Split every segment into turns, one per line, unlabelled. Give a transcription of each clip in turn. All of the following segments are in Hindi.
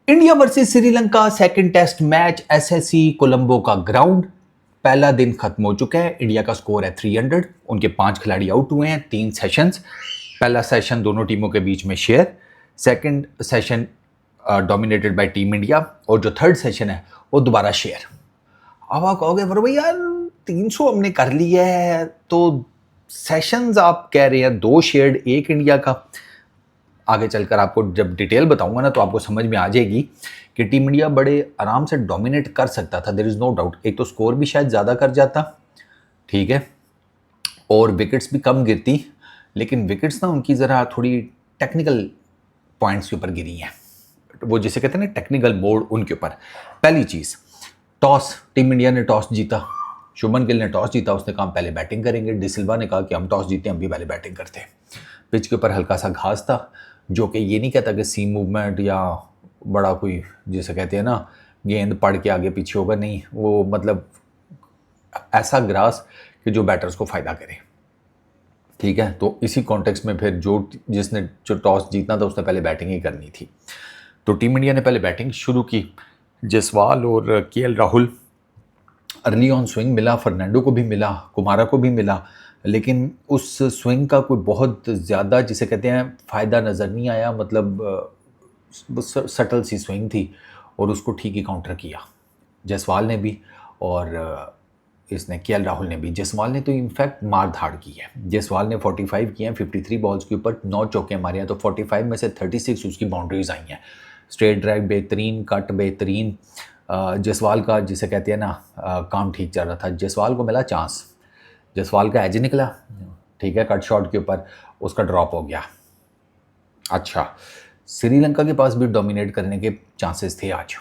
India versus Sri Lanka second test match SSC Colombo का ग्राउंड। पहला दिन खत्म हो चुका है। इंडिया का स्कोर है 300। उनके 5 खिलाड़ी आउट हुए हैं 3 सेशंस। पहला सेशन दोनों टीमों के बीच में share, second session dominated by team India, और जो थर्ड सेशन है वो दोबारा शेयर। अब आप कहोगे पर भाई यार 300 हमने कर लिया है, तो सेशंस आप कह रहे हैं 2 शेयर्ड 1 इंडिया का। आगे चलकर आपको जब डिटेल बताऊंगा ना तो आपको समझ में आ जाएगी कि टीम इंडिया बड़े आराम से डोमिनेट कर सकता था, देयर इज़ नो डाउट। एक तो स्कोर भी शायद ज़्यादा कर जाता, ठीक है, और विकेट्स भी कम गिरती, लेकिन विकेट्स ना उनकी ज़रा थोड़ी टेक्निकल पॉइंट्स के ऊपर गिरी हैं, वो जिसे कहते हैं ना टेक्निकल बोर्ड, उनके ऊपर। पहली चीज़, टॉस, टीम इंडिया ने टॉस जीता, शुभमन गिल ने टॉस जीता, उसने कहा पहले बैटिंग करेंगे। डिसिल्वा ने कहा कि हम टॉस जीते हम भी पहले बैटिंग करते हैं। पिच के ऊपर हल्का सा घास था, जो कि ये नहीं कहता कि सीम मूवमेंट या बड़ा कोई जिसे कहते हैं ना गेंद पड़ के आगे पीछे होगा, नहीं, वो मतलब ऐसा ग्रास कि जो बैटर्स को फ़ायदा करे, ठीक है। तो इसी कॉन्टेक्स्ट में फिर जिसने टॉस जीतना था उसने पहले बैटिंग ही करनी थी, तो टीम इंडिया ने पहले बैटिंग शुरू की। जायसवाल और KL Rahul, early on swing मिला, फर्नांडो को भी मिला, कुमारा को भी मिला, लेकिन उस स्विंग का कोई बहुत ज़्यादा जिसे कहते हैं फ़ायदा नज़र नहीं आया। मतलब सटल सी स्विंग थी और उसको ठीक ही काउंटर किया जायसवाल ने भी, और इसने केएल राहुल ने भी। जायसवाल ने तो इनफैक्ट मार धाड़ की है। जायसवाल ने 45 किए हैं 53 बॉल्स के ऊपर, 9 चौके मारे हैं, तो 45 में से 36 उसकी बाउंड्रीज आई हैं। स्ट्रेट ड्राइव बेहतरीन, कट बेहतरीन। जायसवाल का जिसे कहते हैं ना काम ठीक चल रहा था। जायसवाल को मिला चांस, जायसवाल का एज निकला, ठीक है, कट शॉट के ऊपर, उसका ड्रॉप हो गया। अच्छा, श्रीलंका के पास भी डोमिनेट करने के चांसेस थे आज।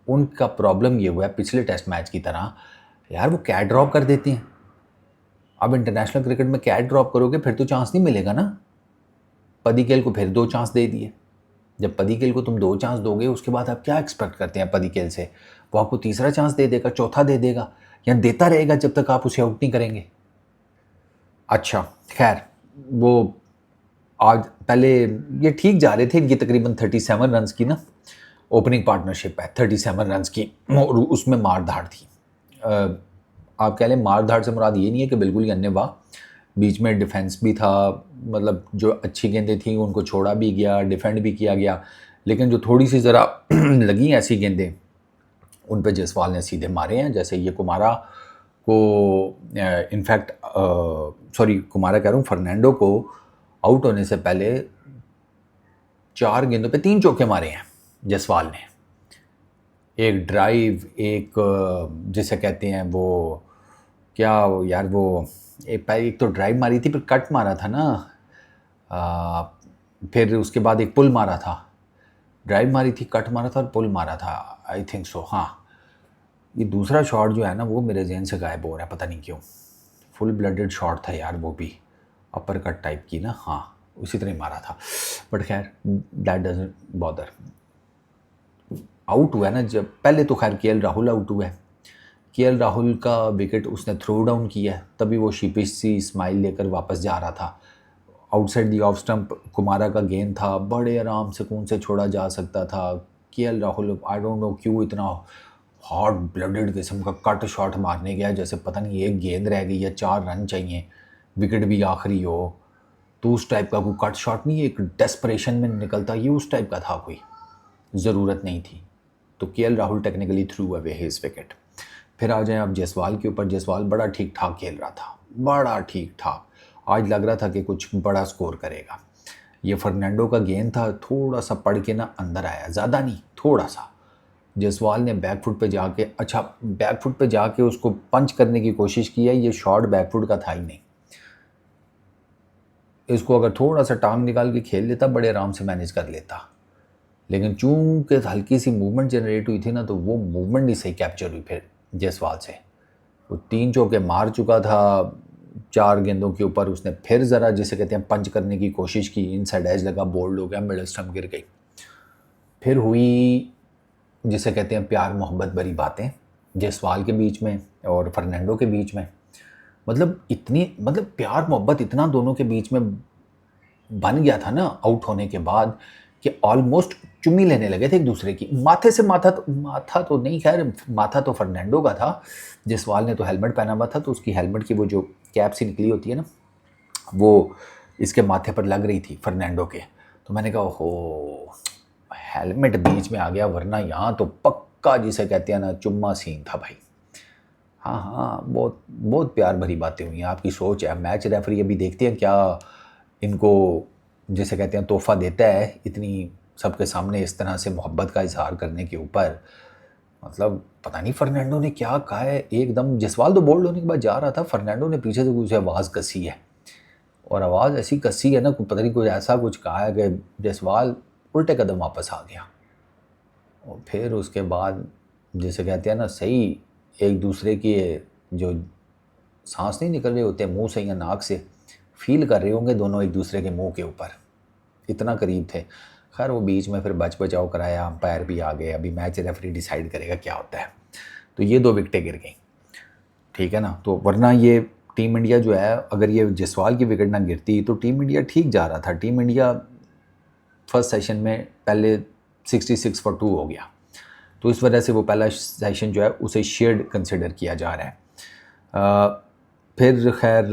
उनका प्रॉब्लम ये हुआ है पिछले टेस्ट मैच की तरह, यार वो कैट ड्रॉप कर देती हैं। अब इंटरनेशनल क्रिकेट में कैट ड्रॉप करोगे फिर तो चांस नहीं मिलेगा ना। पदिकेल को फिर 2 चांस दे दिए। जब पदिकेल को तुम 2 चांस दोगे उसके बाद आप क्या एक्सपेक्ट करते हैं पदिकेल से? वो आपको तीसरा चांस दे देगा, चौथा दे देगा, या देता रहेगा जब तक आप उसे आउट नहीं करेंगे। अच्छा खैर, वो आज पहले ये ठीक जा रहे थे, इनकी तकरीबन 37 रन्स की ना ओपनिंग पार्टनरशिप है, 37 रन्स की, और उसमें मार धाड़ थी। आप कह लें मार धाड़ से मुराद ये नहीं है कि बिल्कुल ही अन्यवाह, बीच में डिफेंस भी था, मतलब जो अच्छी गेंदें थी उनको छोड़ा भी गया, डिफेंड भी किया गया, लेकिन जो थोड़ी सी ज़रा लगी ऐसी गेंदें उन पे जायसवाल ने सीधे मारे हैं। जैसे ये कुमारा को इनफैक्ट सॉरी कुमारा कह रहा हूँ, फर्नांडो को आउट होने से पहले 4 गेंदों पे 3 चौके मारे हैं जायसवाल ने। एक ड्राइव, एक जिसे कहते हैं वो क्या यार, वो एक तो ड्राइव मारी थी, फिर कट मारा था ना, फिर उसके बाद एक पुल मारा था। ड्राइव मारी थी, कट मारा था और पुल मारा था, आई थिंक सो। हाँ, ये दूसरा शॉट जो है ना वो मेरे जहन से गायब हो रहा है, पता नहीं क्यों। फुल ब्लडेड शॉट था यार वो भी, अपर कट टाइप की ना, हाँ उसी तरह मारा था, बट खैर दैट डजंट बॉदर। आउट हुआ है ना जब, पहले तो खैर केएल राहुल आउट हुआ है। केएल राहुल का विकेट उसने थ्रो डाउन किया है, तभी वो शीपिश सी स्माइल लेकर वापस जा रहा था। Outside the off stump Kumara का गेंद था, बड़े आराम सुकून से छोड़ा जा सकता था। KL Rahul I don't know क्यों इतना हॉट ब्लडेड किस्म का कट शॉट मारने गया, जैसे पता नहीं एक गेंद रह गई है, 4 रन चाहिए, विकेट भी आखिरी हो, तो उस टाइप का कोई कट शॉट नहीं, एक डेस्परेशन में निकलता, ये उस टाइप का था, कोई ज़रूरत नहीं थी। तो KL Rahul technically through away his wicket. फिर आ जाए आप जायसवाल के ऊपर। जायसवाल बड़ा ठीक ठाक खेल रहा था, बड़ा ठीक ठाक, आज लग रहा था कि कुछ बड़ा स्कोर करेगा। ये फर्नांडो का गेंद था, थोड़ा सा पड़ के ना अंदर आया, ज़्यादा नहीं, थोड़ा सा। जायसवाल ने बैकफुट पे जाके, अच्छा बैकफुट पे जाके उसको पंच करने की कोशिश की है, ये शॉट बैकफुट का था ही नहीं। इसको अगर थोड़ा सा टांग निकाल के खेल लेता बड़े आराम से मैनेज कर लेता, लेकिन चूंकि हल्की सी मूवमेंट जनरेट हुई थी ना, तो वो मूवमेंट नहीं सही कैप्चर हुई फिर जायसवाल से। वो 3 चौके मार चुका था 4 गेंदों के ऊपर, उसने फिर ज़रा जिसे कहते हैं पंच करने की कोशिश की, इनसाइड एज लगा, बोल्ड हो गया, मिडल स्टंप गिर गई। फिर हुई जिसे कहते हैं प्यार मोहब्बत भरी बातें जायसवाल के बीच में और फर्नांडो के बीच में। मतलब इतनी, मतलब प्यार मोहब्बत इतना दोनों के बीच में बन गया था ना आउट होने के बाद, कि ऑलमोस्ट चुम्मी लेने लगे थे एक दूसरे की, माथे से माथा तो नहीं, खैर माथा तो फर्नांडो का था, जसवाल ने तो हेलमेट पहना हुआ था, तो उसकी हेलमेट की वो जो कैप सी निकली होती है ना, वो इसके माथे पर लग रही थी फर्नांडो के। तो मैंने कहा हो, हेलमेट बीच में आ गया, वरना यहाँ तो पक्का जिसे कहते हैं ना चुम्मा सीन था भाई। हाँ हाँ, बहुत बहुत प्यार भरी बातें हुई हैं, आपकी सोच है। मैच रेफरी अभी देखते हैं क्या इनको जिसे कहते हैं तोहफा देता है, इतनी सबके सामने इस तरह से मोहब्बत का इजहार करने के ऊपर। मतलब पता नहीं फर्नांडो ने क्या कहा है, एकदम जसवाल तो बोल्ड होने के बाद जा रहा था, फर्नांडो ने पीछे से कुछ आवाज़ कसी है, और आवाज़ ऐसी कसी है ना, पता नहीं कुछ ऐसा कुछ कहा है कि जसवाल उल्टे कदम वापस आ गया। और फिर उसके बाद जिसे कहते हैं ना सही एक दूसरे के जो सांस नहीं निकल रहे होते मुंह से या नाक से, फील कर रहे होंगे दोनों एक दूसरे के मुंह के ऊपर, इतना करीब थे। खैर वो बीच में फिर बच बचाव कराया, अंपायर भी आ गए, अभी मैच रेफरी डिसाइड करेगा क्या होता है। तो ये 2 विकेटें गिर गई, ठीक है ना। तो वरना ये टीम इंडिया जो है, अगर ये जसवाल की विकेट ना गिरती तो टीम इंडिया ठीक जा रहा था। टीम इंडिया फर्स्ट सेशन में पहले 66 फॉर 2 हो गया, तो इस वजह से वो पहला सेशन जो है उसे शेयर्ड कंसिडर किया जा रहा है। फिर खैर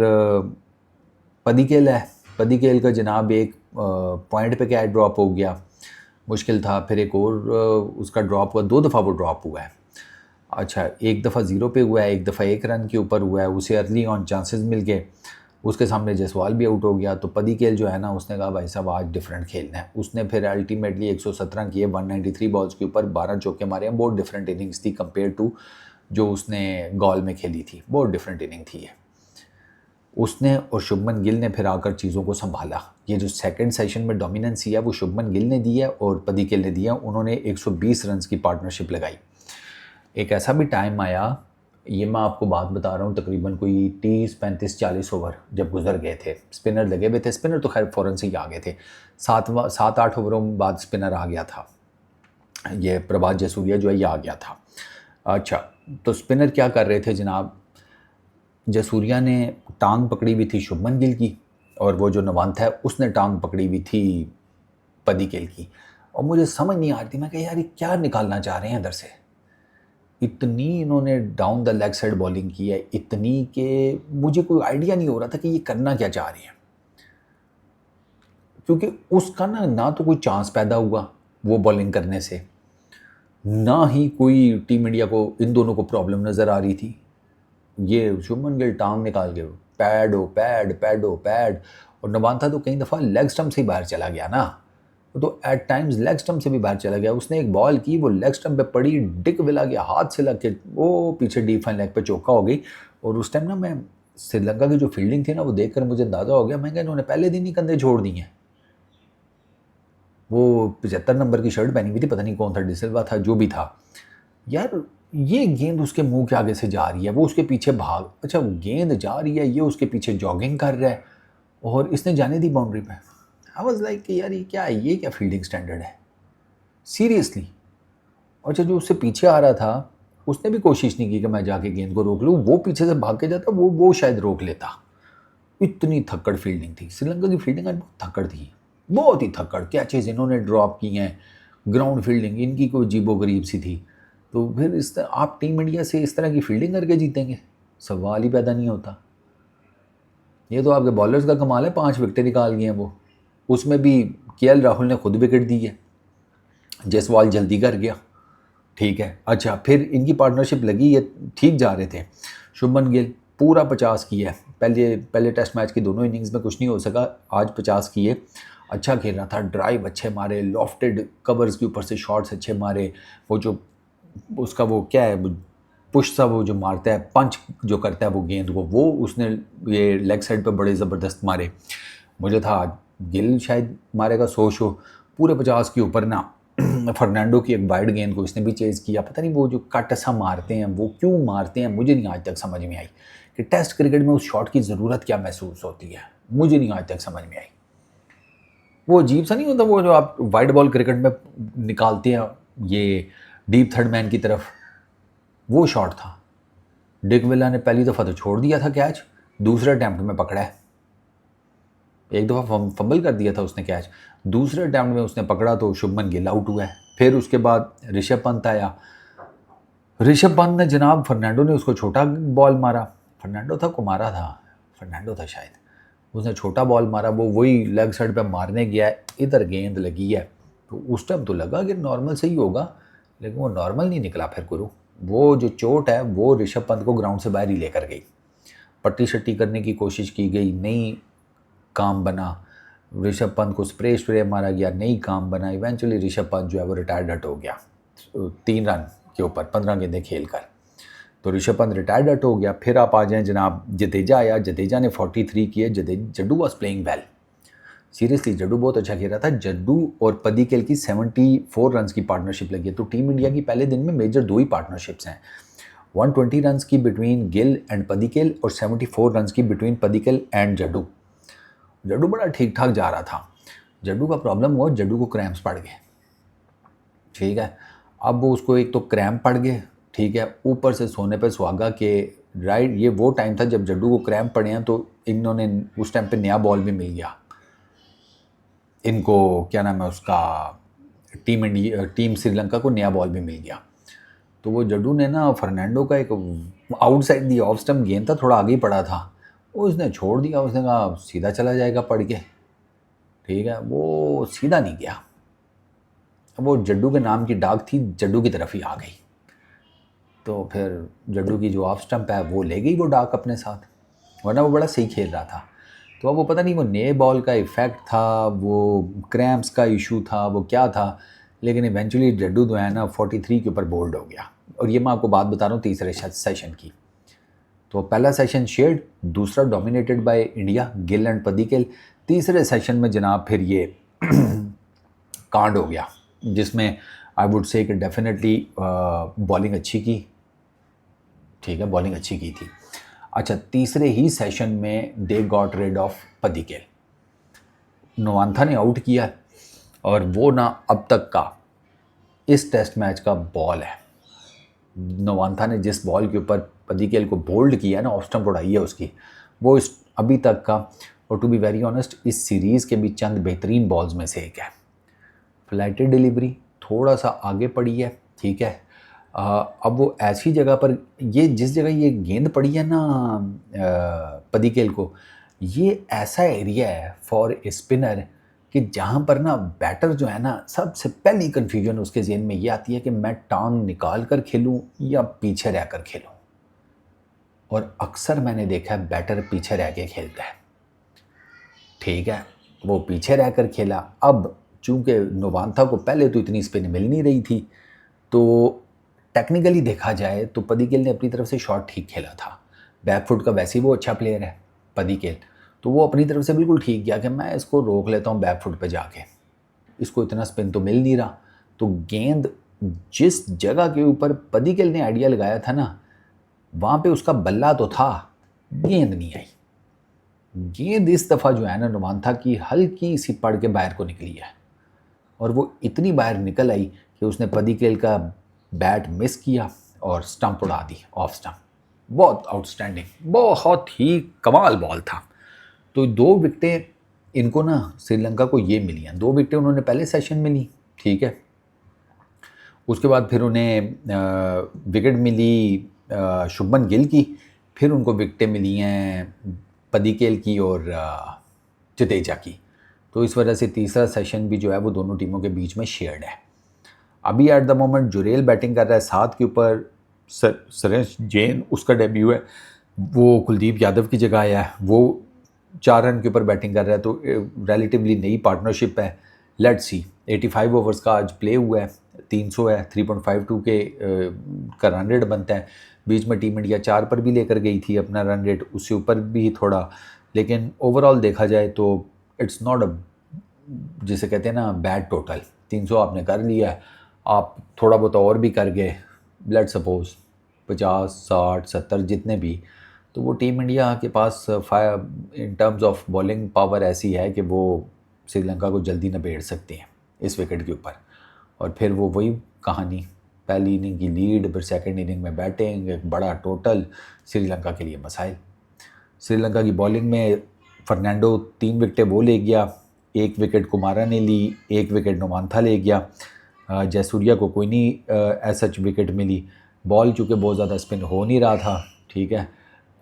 पदिकेल है, पदिकेल का जनाब एक पॉइंट पे क्या ड्रॉप हो गया, मुश्किल था। फिर एक और उसका ड्रॉप हुआ, 2 दफ़ा वो ड्रॉप हुआ है। अच्छा, एक दफ़ा 0 पे हुआ है, एक दफ़ा 1 रन के ऊपर हुआ है, उसे अर्ली ऑन चांसेस मिल गए, उसके सामने जसवाल भी आउट हो गया। तो पदिकेल जो है ना, उसने कहा भाई साहब आज डिफरेंट खेलना है। उसने फिर अल्टीमेटली 117 किए 193 बॉल्स के ऊपर, 12 चौके मारे हैं। बहुत डिफरेंट इनिंग्स थी कंपेयर टू जो उसने गॉल में खेली थी, बहुत डिफरेंट इनिंग थी ये। उसने और शुभमन गिल ने फिर आकर चीज़ों को संभाला। ये जो सेकंड सेशन में डोमिनेंसी है वो शुभमन गिल ने दी है और पदिकेल ने दिया। उन्होंने 120 रन की पार्टनरशिप लगाई। एक ऐसा भी टाइम आया, ये मैं आपको बात बता रहा हूँ, तकरीबन कोई 30 35 40 ओवर जब गुजर गए थे, स्पिनर लगे हुए थे। स्पिनर तो खैर फ़ौरन से ही आ गए थे, 7-8 ओवरों बाद स्पिनर आ गया था, ये प्रभात जयसूर्या जो है ये आ गया था। अच्छा, तो स्पिनर क्या कर रहे थे जनाब, जयसूर्या ने टांग पकड़ी हुई थी शुभमन गिल की, और वो जो नवांत है उसने टांग पकड़ी हुई थी पदिकेल की। और मुझे समझ नहीं आ रही थी, मैं कहा यार ये क्या निकालना चाह रहे हैं इधर से। इतनी इन्होंने down the leg side bowling की है, इतनी कि मुझे कोई आइडिया नहीं हो रहा था कि ये करना क्या चाह रहे हैं, क्योंकि उसका ना तो कोई चांस पैदा हुआ वो बॉलिंग करने से, ना ही कोई टीम इंडिया को इन दोनों को प्रॉब्लम नज़र आ रही थी। ये शुभमन गिल टांग निकाल के पैड हो पैड, पैड हो पैड, और नवांथा तो कई दफ़ा लेग स्टम्प से ही बाहर चला गया ना, तो एट टाइम्स लेग स्टम्प से भी बाहर चला गया। उसने एक बॉल की, वो लेग स्टम्प पे पड़ी, डिक विला गया, हाथ से लग के वो पीछे डीप फाइन लेग पे चौका हो गई। और उस टाइम ना मैं श्रीलंका की जो फील्डिंग थी ना, वो देखकर मुझे अंदाज़ा हो गया, मैं क्या इन्होंने पहले दिन ही कंधे छोड़ दिए हैं। वो 75 नंबर की शर्ट पहनी हुई थी, पता नहीं कौन था, डिसिल्वा था, जो भी था यार। ये गेंद उसके मुंह के आगे से जा रही है, वो उसके पीछे भाग, अच्छा वो गेंद जा रही है, ये उसके पीछे जॉगिंग कर रहा है, और इसने जाने दी बाउंड्री पे। आई वाज लाइक कि यार ये क्या फील्डिंग स्टैंडर्ड है सीरियसली। अच्छा, जो उससे पीछे आ रहा था उसने भी कोशिश नहीं की कि मैं जाके गेंद को रोक लूँ, वो पीछे से भाग के जाता, वो शायद रोक लेता। इतनी थक्कड़ फील्डिंग थी श्रीलंका की। फील्डिंग आज बहुत थक्कड़ थी, बहुत ही थक्कड़। कैचेज इन्होंने ड्रॉप की हैं, ग्राउंड फील्डिंग इनकी कोई अजीबो गरीब सी थी। तो फिर इस तरह आप टीम इंडिया से इस तरह की फील्डिंग करके जीतेंगे, सवाल ही पैदा नहीं होता। ये तो आपके बॉलर्स का कमाल है, 5 विकेटें निकाल गए हैं वो, उसमें भी केएल राहुल ने खुद विकेट दी है, जयसवाल जल्दी कर गया, ठीक है। अच्छा, फिर इनकी पार्टनरशिप लगी, ये ठीक जा रहे थे। शुभमन गिल पूरा 50 किया, पहले टेस्ट मैच की दोनों इनिंग्स में कुछ नहीं हो सका, आज 50 किए। अच्छा खेल रहा था, ड्राइव अच्छे मारे, लॉफ्टेड कवर्स के ऊपर से शॉट्स अच्छे मारे, वो जो उसका वो क्या है पुश सा वो जो मारता है, पंच जो करता है वो गेंद को, वो उसने ये लेग साइड पे बड़े ज़बरदस्त मारे। मुझे था गिल शायद मारेगा 100 शो, पूरे 50 के ऊपर ना। फर्नांडो की एक वाइड गेंद को इसने भी चेज़ किया, पता नहीं वो जो कट सा मारते हैं वो क्यों मारते हैं, मुझे नहीं आज तक समझ में आई कि टेस्ट क्रिकेट में उस शॉट की ज़रूरत क्या महसूस होती है, मुझे नहीं आज तक समझ में आई। वो अजीब सा नहीं होता वो जो आप वाइड बॉल क्रिकेट में निकालते हैं ये डीप थर्ड मैन की तरफ, वो शॉट था। डिक विला ने पहली दफ़ा तो छोड़ दिया था कैच, दूसरे अटैम्प्ट में पकड़ा है, एक दफ़ा फंबल कर दिया था उसने कैच। दूसरे अटैम्प्ट में उसने पकड़ा तो शुभमन गिल आउट हुआ है। फिर उसके बाद ऋषभ पंत आया। ऋषभ पंत ने जनाब, फर्नांडो ने उसको छोटा बॉल मारा, फर्नांडो था कुमारा था, फर्नांडो था शायद, उसने छोटा बॉल मारा, वो वही लेग साइड पे मारने गया है, इधर गेंद लगी है। तो उस टाइम तो लगा कि नॉर्मल सही होगा, लेकिन वो नॉर्मल नहीं निकला। फिर गुरु, वो जो चोट है वो ऋषभ पंत को ग्राउंड से बाहर ही लेकर गई। पट्टी शट्टी करने की कोशिश की गई, नहीं काम बना। ऋषभ पंत को स्प्रे मारा गया, नहीं काम बना। इवेंचुअली ऋषभ पंत जो है वो रिटायर्ड हट हो गया 3 रन के ऊपर 15 गेंदें खेल कर। तो ऋषभ पंत रिटायर्ड हट हो गया। फिर आप आ जाएं जनाब, जडेजा आया, जडेजा ने 43 किए। Jaddu was playing well, seriously Jaddu बहुत अच्छा खेल रहा था। जड्डू और पदिक्केल की 74 रन की पार्टनरशिप लगी है। तो टीम इंडिया की पहले दिन में मेजर 2 ही पार्टनरशिप्स हैं, 120 रन की बिटवीन गिल एंड पदिक्केल और 74 रन की बिटवीन पदिक्केल एंड जड्डू। जड्डू बड़ा ठीक ठाक जा रहा था। जड्डू का प्रॉब्लम हुआ, जड्डू को क्रैम्प्स पड़ गए, ठीक है। अब वो उसको एक तो क्रैम्प पड़ गए, ठीक है, ऊपर से सोने पे सुहागा के राइट। ये वो टाइम था जब जड्डू को क्रैम्प पड़े हैं, तो इन्होंने उस टाइम पे नया बॉल भी मिल गया इनको, क्या नाम है उसका, टीम श्रीलंका को नया बॉल भी मिल गया। तो वो जड्डू ने ना फर्नांडो का एक आउटसाइड दी ऑफ स्टंप गेंद था, थोड़ा आगे ही पड़ा था, वो उसने छोड़ दिया। उसने कहा सीधा चला जाएगा पड़ के, ठीक है, वो सीधा नहीं गया। वो जड्डू के नाम की डाक थी, जड्डू की तरफ ही आ गई। तो फिर जड्डू की जो ऑफ स्टंप है वो ले गई वो डाक अपने साथ, वरना वो बड़ा सही खेल रहा था। तो अब वो पता नहीं वो नए बॉल का इफ़ेक्ट था, वो क्रैम्प्स का इशू था, वो क्या था, लेकिन इवेंचुअली जड्डू जो है ना 43 के ऊपर बोल्ड हो गया। और ये मैं आपको बात बता रहा हूँ तीसरे सेशन की। तो पहला सेशन शेयर्ड, दूसरा dominated by India, Gill and Padikkal. तीसरे सेशन में जनाब फिर ये कांड हो गया, जिसमें आई वुड से कि डेफिनेटली बॉलिंग अच्छी की, ठीक है, बॉलिंग अच्छी की थी। अच्छा, तीसरे ही सेशन में दे गॉट रेड ऑफ पदिक्केल, नोवांथा ने आउट किया, और वो ना अब तक का इस टेस्ट मैच का बॉल है। नोवांथा ने जिस बॉल के ऊपर पदिक्केल को बोल्ड किया है ना, ऑफ स्टंप उड़ाई है उसकी, वो इस अभी तक का, और टू बी वेरी ऑनेस्ट इस सीरीज़ के भी चंद बेहतरीन बॉल्स में से एक है। फ्लाइटेड डिलीवरी थोड़ा सा आगे पड़ी है, ठीक है। अब वो ऐसी जगह पर, ये जिस जगह ये गेंद पड़ी है ना पदिक्केल को, ये ऐसा एरिया है फॉर ए स्पिनर कि जहाँ पर ना बैटर जो है ना, सबसे पहली कन्फ्यूजन उसके जेहन में ये आती है कि मैं टांग निकाल कर खेलूँ या पीछे रह कर खेलूँ। और अक्सर मैंने देखा है बैटर पीछे रह के खेलता है, ठीक है, वो पीछे रह कर खेला। अब चूँकि नोवांथा को पहले तो इतनी स्पिन मिल नहीं रही थी, तो टेक्निकली देखा जाए तो पदिक्केल ने अपनी तरफ से शॉट ठीक खेला था। बैकफुट का वैसे ही वो अच्छा प्लेयर है पदिक्केल, तो वो अपनी तरफ से बिल्कुल ठीक किया कि मैं इसको रोक लेता हूँ बैकफुट पे जाके, इसको इतना स्पिन तो मिल नहीं रहा। तो गेंद जिस जगह के ऊपर पदिक्केल ने आइडिया लगाया था ना, वहाँ पे उसका बल्ला तो था, गेंद नहीं आई। गेंद इस दफ़ा जो है ना नोवांथा की हल्की सी पड़ के बाहर को निकली है, और वो इतनी बाहर निकल आई कि उसने पदिक्केल का बैट मिस किया और स्टंप उड़ा दी, ऑफ स्टंप। बहुत आउटस्टैंडिंग, बहुत ही कमाल बॉल था। तो 2 विकेटें इनको ना श्रीलंका को ये मिली हैं, 2 विकेटें उन्होंने पहले सेशन में ली, ठीक है। उसके बाद फिर उन्हें विकेट मिली शुभमन गिल की, फिर उनको विकेटें मिली हैं पदिक्केल की और जडेजा की। तो इस वजह से तीसरा सेशन भी जो है वो दोनों टीमों के बीच में शेयर्ड है। अभी at the moment Jurel batting कर रहा है, 7 के ऊपर सुरेश जैन उसका डेब्यू है, वो कुलदीप यादव की जगह आया है, वो 4 रन के ऊपर बैटिंग कर रहा है। तो रिलेटिवली नई पार्टनरशिप है, लेट्स सी। 85 ओवर्स का आज प्ले हुआ है, 300 है, 3.52 के का रन रेट बनता है। बीच में टीम इंडिया 4 पर भी लेकर गई थी अपना रन रेट, उससे ऊपर भी थोड़ा, लेकिन ओवरऑल देखा जाए तो इट्स नॉट अ, जिसे कहते हैं ना, बैड टोटल। 300 आपने कर लिया है, आप थोड़ा बहुत और भी कर गए, लेट्स सपोज 50, 60, 70 जितने भी, तो वो टीम इंडिया के पास in terms of bowling power ऐसी है कि वो श्रीलंका को जल्दी निबेड़ सकते हैं इस विकेट के ऊपर। और फिर वो वही कहानी, पहली इनिंग की लीड, फिर सेकंड इनिंग में बैटिंग, एक बड़ा टोटल, श्रीलंका के लिए मसाइल। श्रीलंका की बॉलिंग में फर्नांडो 3 विकेटें वो ले गया, एक विकेट कुमारा ने ली, एक विकेट नोमांथा ले गया। जयसूर्या को कोई नहीं सच विकेट मिली। बॉल चूँकि बहुत ज़्यादा स्पिन हो नहीं रहा था, ठीक है,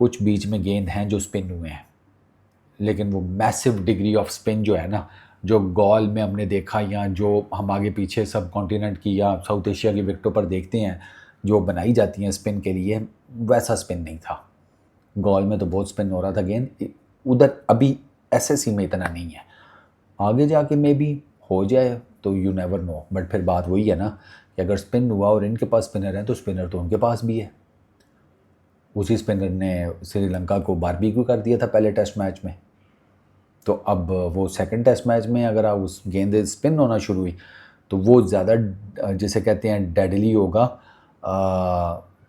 कुछ बीच में गेंद हैं जो स्पिन हुए हैं, लेकिन वो मैसिव डिग्री ऑफ स्पिन जो है ना, जो गोल में हमने देखा या जो हम आगे पीछे सब कॉन्टिनेंट की या साउथ एशिया की विकेटों पर देखते हैं जो बनाई जाती हैं स्पिन के लिए, वैसा स्पिन नहीं था। गोल में तो बहुत स्पिन हो रहा था गेंद, उधर अभी एसएससी में इतना नहीं है। आगे जाके मे भी हो जाए, तो यू नेवर नो। बट फिर बात वही है ना कि अगर स्पिन हुआ और इनके पास स्पिनर है तो स्पिनर तो उनके पास भी है। उसी स्पिनर ने श्रीलंका को बारबेक्यू कर दिया था पहले टेस्ट मैच में, तो अब वो सेकंड टेस्ट मैच में अगर आप उस गेंद स्पिन होना शुरू हुई तो वो ज़्यादा जिसे कहते हैं डेडली होगा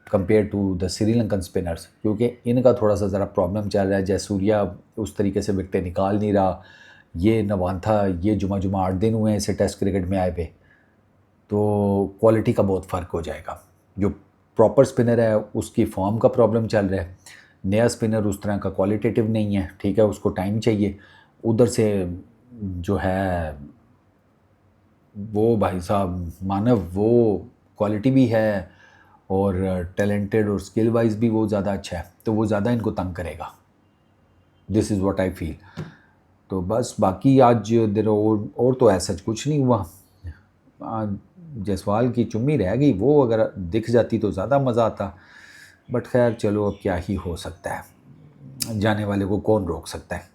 compare to the Sri Lankan spinners, क्योंकि इनका थोड़ा सा ज़रा प्रॉब्लम चल रहा है। जयसूर्या उस तरीके से विकेटें निकाल नहीं रहा, ये नवांथा ये जुमा 8 दिन हुए हैं इसे टेस्ट क्रिकेट में आए पे, तो क्वालिटी का बहुत फ़र्क हो जाएगा। जो प्रॉपर स्पिनर है उसकी फॉर्म का प्रॉब्लम चल रहा है, नया स्पिनर उस तरह का क्वालिटेटिव नहीं है, ठीक है, उसको टाइम चाहिए। उधर से जो है वो भाई साहब मानव, वो क्वालिटी भी है और टैलेंटेड और स्किल वाइज भी वो ज़्यादा अच्छा है, तो वो ज़्यादा इनको तंग करेगा। This is what I feel. तो बस बाकी आज दिन और तो ऐसा कुछ नहीं हुआ। जायसवाल की चुम्मी रह गई, वो अगर दिख जाती तो ज़्यादा मज़ा आता, बट खैर चलो अब क्या ही हो सकता है, जाने वाले को कौन रोक सकता है।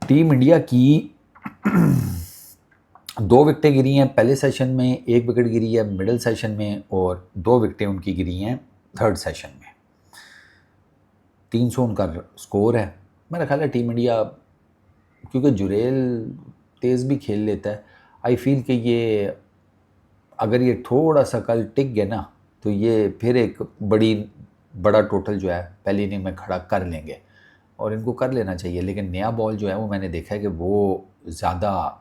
टीम इंडिया की 2 विकेटें गिरी हैं पहले सेशन में, 1 विकेट गिरी है मिडिल सेशन में और 2 विकेटें उनकी गिरी हैं थर्ड सेशन में। 300 उनका स्कोर है। मेरा ख्याल है टीम इंडिया, क्योंकि जुरेल तेज़ भी खेल लेता है, आई फील कि ये अगर ये थोड़ा सा कल टिक गया ना तो ये फिर एक बड़ा टोटल जो है पहली इनिंग में खड़ा कर लेंगे, और इनको कर लेना चाहिए। लेकिन नया बॉल जो है वो मैंने देखा है कि वो ज़्यादा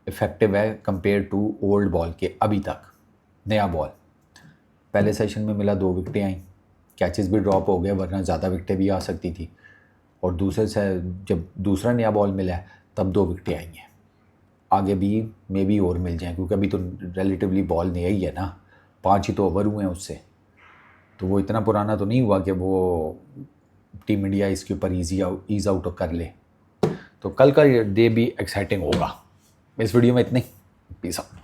इफ़ेक्टिव है कंपेयर टू ओल्ड बॉल के। अभी तक नया बॉल पहले सेशन में मिला, 2 विकेटें आई, कैचेस भी ड्रॉप हो गए, वरना ज़्यादा विकेटें भी आ सकती थी। और दूसरे से जब दूसरा नया बॉल मिला है तब 2 विकेटें आई हैं। आगे भी मे बी और मिल जाएँ, क्योंकि अभी तो रिलेटिवली बॉल नया ही है ना, 5 ही तो ओवर हुए हैं उससे, तो वो इतना पुराना तो नहीं हुआ कि वो टीम इंडिया इसके ऊपर ईज़ आउट कर ले। तो कल का डे भी एक्साइटिंग होगा। इस वीडियो में इतने, पीस आउट।